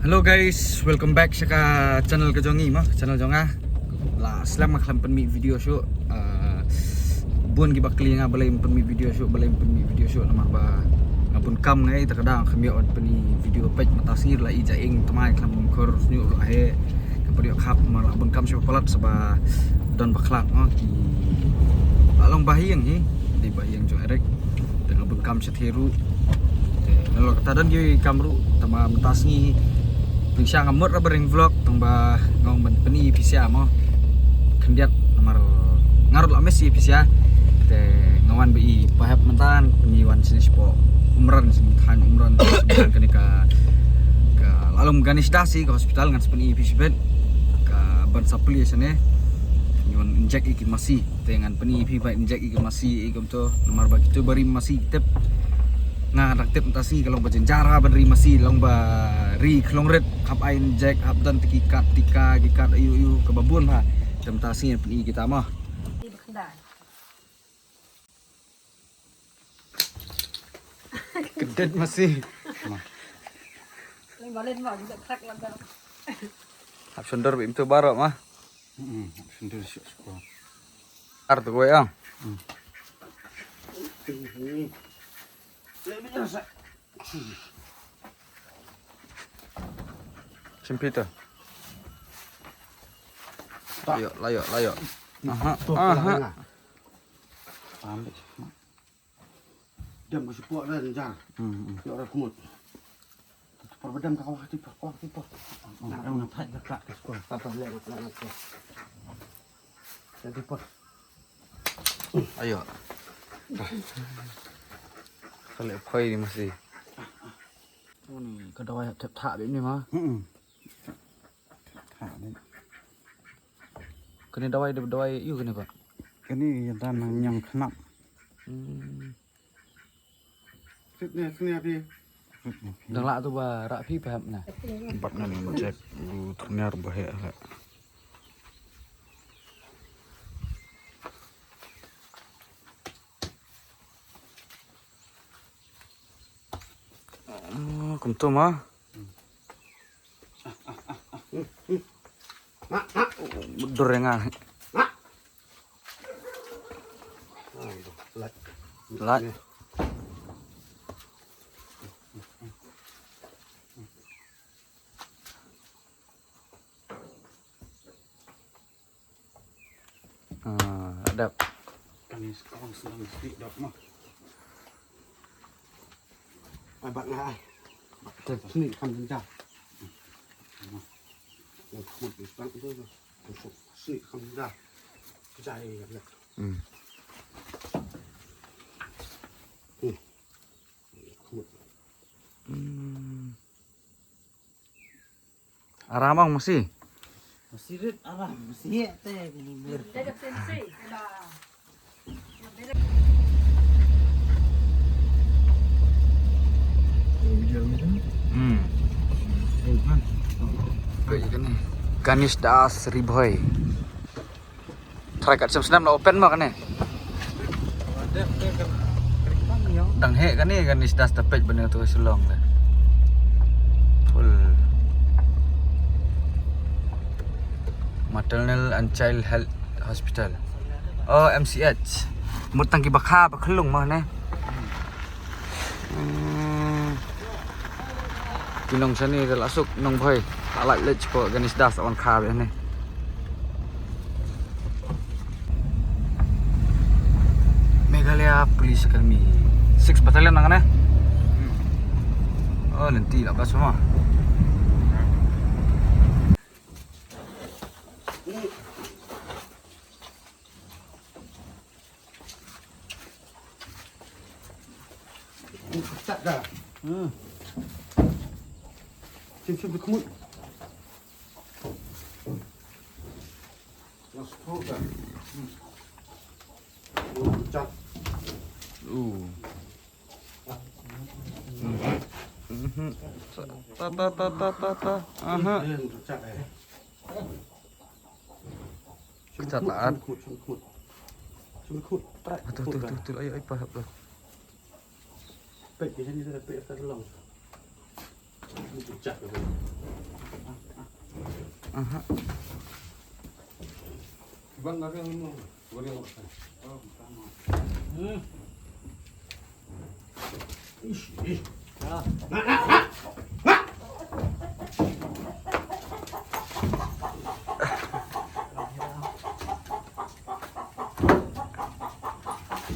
Hello guys, welcome back sa channel ka Jongi mo, channel Jonga. La selamat kelam penmi video show. Bun gi bakli nga balay penmi video show, lamar ba ngapun kam ngai terkadang kami od penmi video page matasir la ija ing temai kelam kor nyu lo ahe kepada khap mar bun kam siapa palat seba don baklak ngo ki along bahiang hi di bahiang jo erek dengan bun kam setheru. Kalau kata dan gi kamru tama matasni Pingsya ngamut ra bering vlog tong ba ngong ban peni pisya mo kendiat nomor ngarut la mesi pisya te ngawan bi pahap mentan penyiwan sini po umran sini tan umran sebulan kene ka lalu ganis dasi ke hospital ngan sepeni pisbet ka ban sapli sene penyiwan injek iki masih dengan peni pi baik injek iki masih igam to nomor ba kitu bari masih tep nga raktip entasi kalau berjenjara beri masih long bari klongret hap ain jack hap dan tikikat tika gikat ayu ke babun ha temtasi peni kita mah kedet masih hap sundar bim tu barok mah sundar syok sekolah artu gue yang sempit layo. Aha. Ambil. Dam masih puak dah jangan. Ya orang kumut. Perbedam kau tipe. Nak ngapai dekat ke sekolah. Apa lewat. Jadi pot. Ayo. Kalau phơi thì masih. Oh ni kedawai tep tak ni mah. Tak ni. Kena dawai you kena pak. Ini yang tanah yang kenap. Sini api. Dang lak tu ba rak pi paham nah. Empat ni cek ternyata bahaya lah. Kuntum ah. Bedur yang Lat. Adap. Kami sekarang sedang sedap mah. Abang ngai. Sini kan dah. Yang kumut di sebelah itu tu. Masuk sini kan dah. Jaya nak. Kumut. Aramang masih. Masih rit aram, masih teh ini ber. Dekat sensei, dah. Kayak gini. Ganis das riboy. Try kat senam la open mah kan ni. Dang he kan ni ganis das tepej bener tu selong dah. Full. Maternal and Child Health Hospital. Oh MCH. Mutang ki bakha bakhlung mah ni. Kinong sini terlasuk nong boy. Alat lech po ganis das on kha be ni. Meghalaya Police Academy 6 Battalion nang na. Oh nanti lah pas semua. Tak dah. Sim berkumut. Masuk dah. Cak. Ta. Aha. Kecelakaan. Betul. Ayo paham lah. Pek di sini sudah pek terlong. Pucat tu. Aha. Bang ada yang minum. Boleh awak saya. Oh, sama. Ish.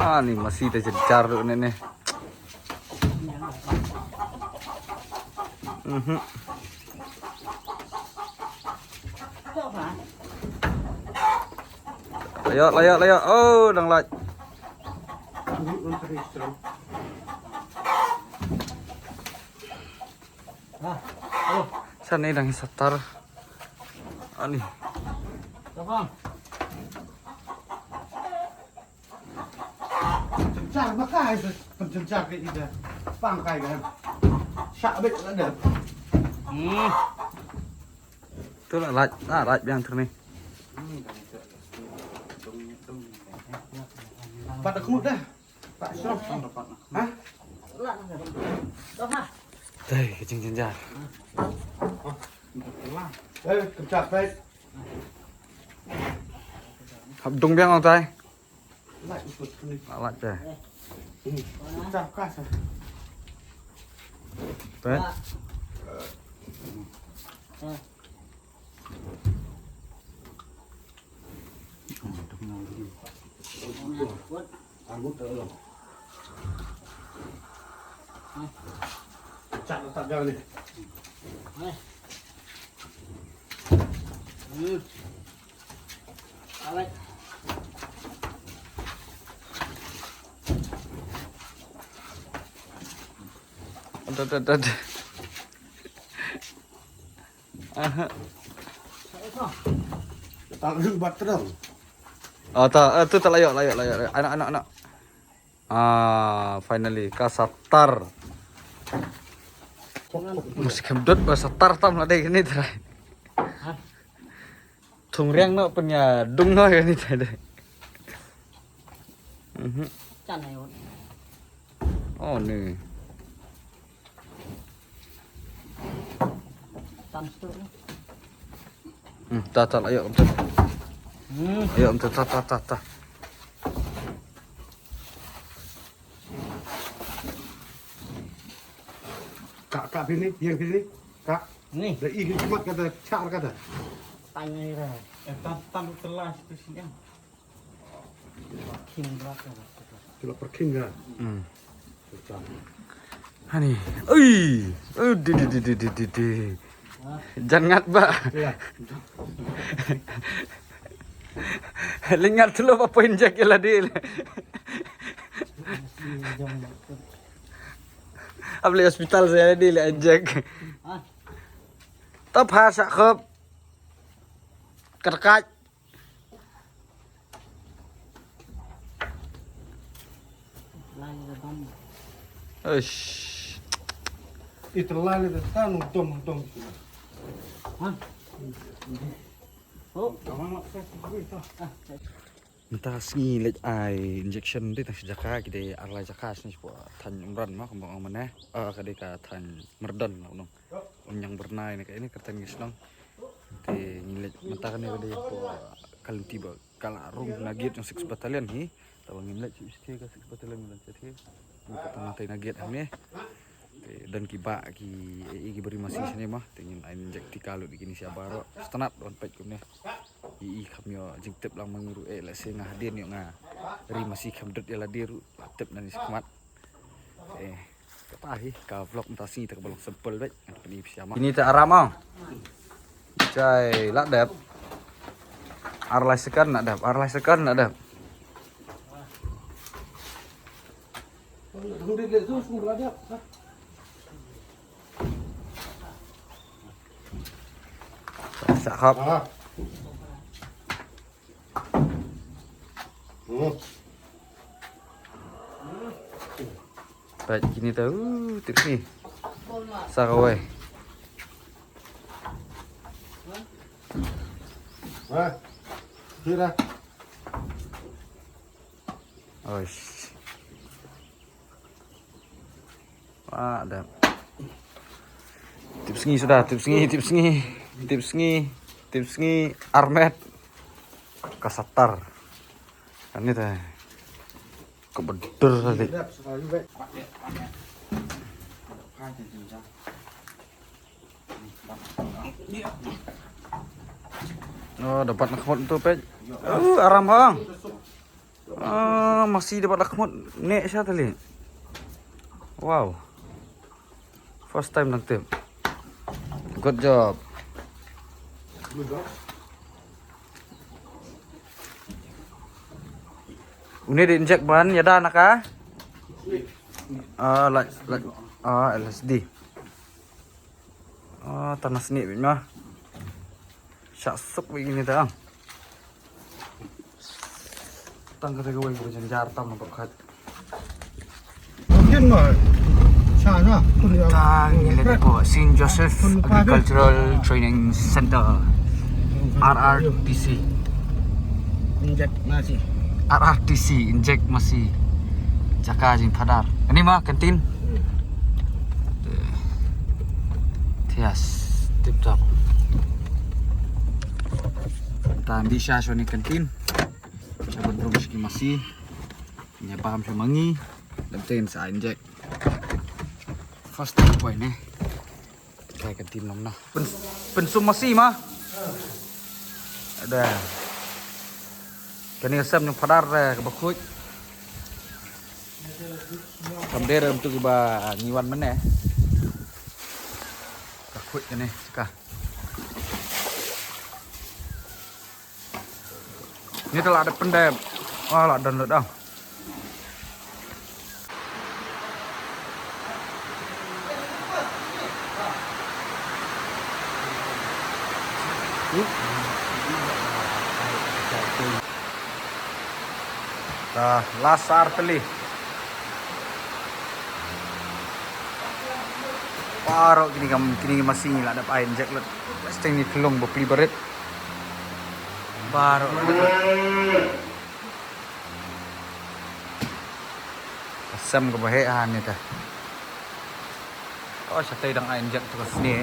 Ah, Nih masih terjejar dulu nenek. coba. Layak. Oh, dang laj. Ini untuk istri. Sana dang satar. Ani. Coba. Pencar makai pencar ke ida. Pangkai kan. Syak bet ada. Tu lah laj yang ter ni. Pat aku dah. Pak Syam. Hah? Lah. Coba. Kecing jenjar. Kencak baik. Habdung biang orang tay. Lak ikut ni. Laj je. Kencak kas. Bet. Aku terlalu. Kencak tak jauh ni. Awet. Ada. Aha. Tak buat terang. Oh tak, tu tak layak. Anak. Finally kasatar. Musik kemdot bahasa tar tam lah deh ini terai. Thùng riang nó punya dung nó ini tadi. Can này hồn. Oh ni. Can tu. Tak ayo om. Ayo om tak. Kak bini, yang bini. Kak. Ni, Dah ini cuma kata car kata. tanya ni dah. Tan telah situ sini. Kim belakang. Kalau pergi enggak? Hani. Di. Jangan ba. Ya. Lingat dulu apa injek lah dia. Abli hospital saya dia lah injek. Tap hasa khớp. Kerkat. Lain ke bom. Ush. Itu lain itu kan untung. Oh, Kamu nak saya itu. Entah ngilit ai injection dia tak sejaka kita arlai jakas ni sebuah tan umran mah kembang mana kadai ka tan merdan lah unong yang bernai ni ini kertan gislang te ngilit mentah ni kadai po kalim tiba kala rung nagit yang 6 batalion hi tawang ngilit si isti ka 6 batalion dan jadi ni kata natai nagit ni dan kiba ki beri masih sini mah tingin injek tikalu di kini siabaro setenat don pet kumne kami jengtep lang mengiru lah sengah hadir ni nga ri masih kamdut ya ladir tep nani sekemat kepahi ka vlog mentasi tak balong sempel bet ni siapa ini tak aram ah cai lak dap arlai sekan nak dap Duduk dia tu semua belajar. sakap baik kini tahu trik ni sakawai Wah. Kira. oish wah ada Tipsengi sudah, tipsengi Armet Kasatar. Kan ini teh. Kebeder tadi. Oh, dapat nakmut tu pej. Aram bang. Masih dapat nakmut. Nek siya tali. Wow. First time nanti. Good job. Ini diinjek ban ya dah nak ah? LSD. Tanah seni mah. Syak begini dah. Tang kata gue berjalan jartam nampak kat. Mungkin mah. Sana. Ini po St. Joseph Agricultural Training Center RRTC. Injek nasi. RRTC injek masih Jaka jing Padar. Ini mah kantin. Tias tip top. Tadi siya ni kantin. Sabat bro masih punya paham siya mangi. Lantain sa injek. First time po ini. Kayak kantin lang na. Pensum masih mah. Ada. Kani asam yung Padar kabakut. Kamdera untuk iba ngiwan mana? Kabakut kani seka. Ini telah ada pendem. Oh, lah download dah. Lasar teli. Parok kini masih lah ada air injek let. Pasti ni kelong beli berit. Parok. Asam kebahagiaan ni tah. Oh, saya dang air injek terus ni.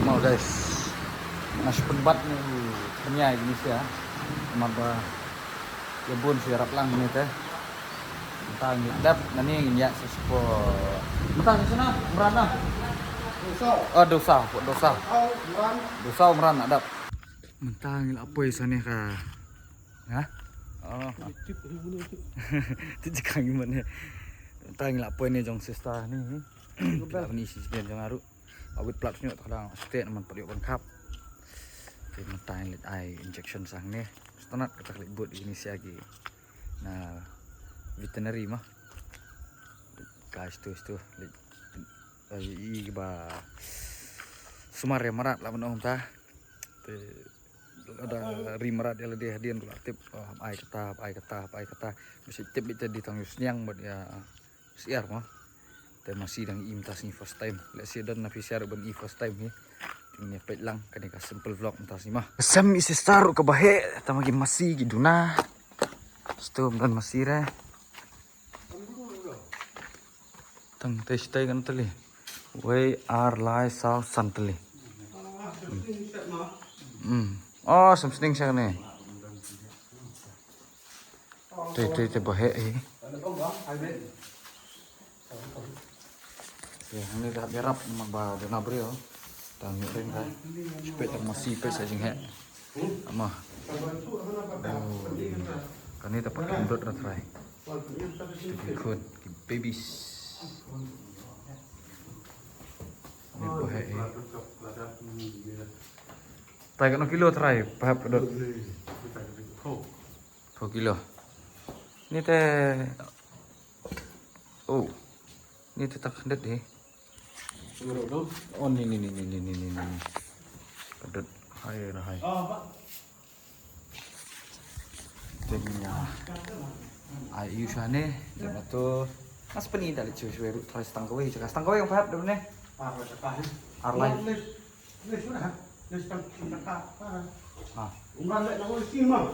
Mau guys. Nasi penbat ni punya Indonesia. Maba ya bun siarap lang ni teh. Mentang dap nani nginya sesupo. Mentang sana merana. Dosa. Dosa merana dap. Mentang apa isane ka? Hah? Oh. Tidak kang gimana. Mentang apa ini jong sista ni. Kita ni sisten jong aru. Awit platnya kadang state man periuk lengkap. Jadi mentang lit eye injection sang ni. Setenat kata klik buat ini lagi. Nah, veterinary mah. Guys tu ba sumar ya marat lah menong ta. Ada rimarat dia lebih hadian kalau aktif ai kata mesti tip itu di tangus nyang buat ya siar mah. Dan masih dang imtas ni first time. Let's see dan nafi siar ban first time ni. Ini pet lang kanika simple vlog entas ni mah. Sam isi saru ke bahe tamagi masih giduna. Stum dan masih re. Tang testai kan tali. We are live south santali. Oh, something siya ni. Te bahe eh. Ya, ini dah berap nama dona brio. Tang ring kan. Cepet masih pe saja he. Ama. Kan ini dapat kendut dah try. Ikut babies. Ini bahe. Try kan kilo try, pahap kendut. 2 kilo. Ini teh. Oh. Ini teh tak kendut eh. Oh ni. Pedut hai. Tengnya. Ayu sana, lepas tu mas peni dah leceh suara try stangkawai, cakap stangkawai yang faham dah mana? Arlain. Umran lek nak isi mah.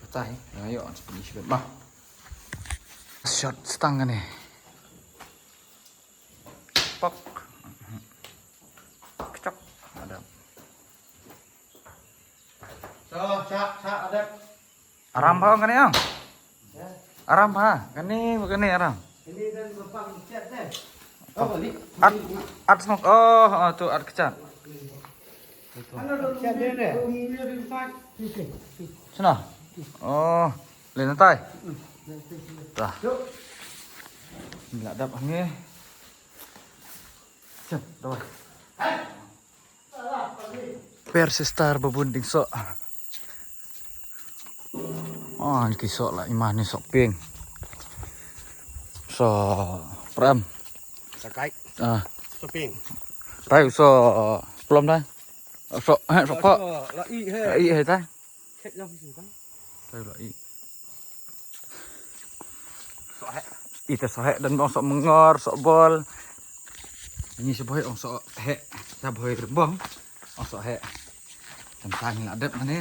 Pecah eh. Ayo peni sudah mah. Shot stang kan ni. Pak. Cak ada. Aram pa kan yang? Aram pa, kani bukan ni aram. Ini dan bapak cat teh. Oh, ni. Art smoke. Oh, tu art kecat. Cat dia deh. Sana. Oh, lain lantai. Dah. Bila dap angin. Siap, dah. Persistar babunding sok. Oh, ini sok lah imah ni sok ping. So, pram. Sakai. Shopping. Tai so belum dah. Sok sok kok. Lai Iya, tai. Cek jam sini kan. Tai lai. Ita sok dan mau sok mengor, sok bol. Ini sebuah orang sok hek, sebuah gerbong. Orang sok hek. Tentang adat mana?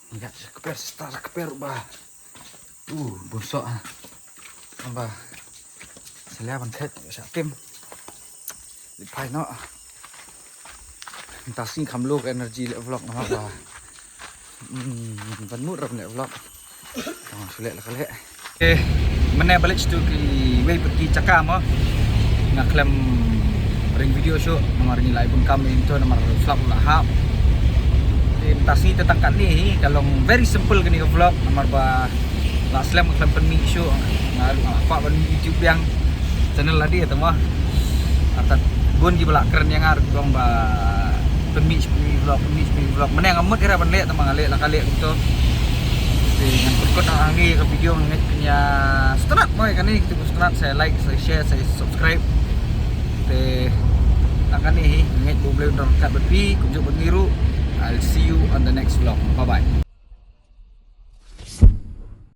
Enggak keper star keper bah. Busok ah. Apa? Saya ban khet sa tim. Lipai no. Ta sing kham lok energy le vlog no ba. Ban mut ram le vlog. Sulit lah kali. Mana balik situ ke way pergi cakap mah. Nak klaim ring video show nomor ni live pun kami itu nomor vlog lah hap. Tasi tentang kat ni kalau very simple gini vlog nomor ba lah slam klaim pen mi show apa ban YouTube yang channel lah dia tu mah. Atat bun gi balak keren yang ar gong ba pen mi vlog mana yang amut era ban lek tamang lek lah kali itu. Dengan berikut anggi ke video punya start moy kan ni kita start saya like, saya share, saya subscribe. Akan ni ngai boleh download kat berpi kunjuk bergiru. I'll see you on the next vlog. Bye bye.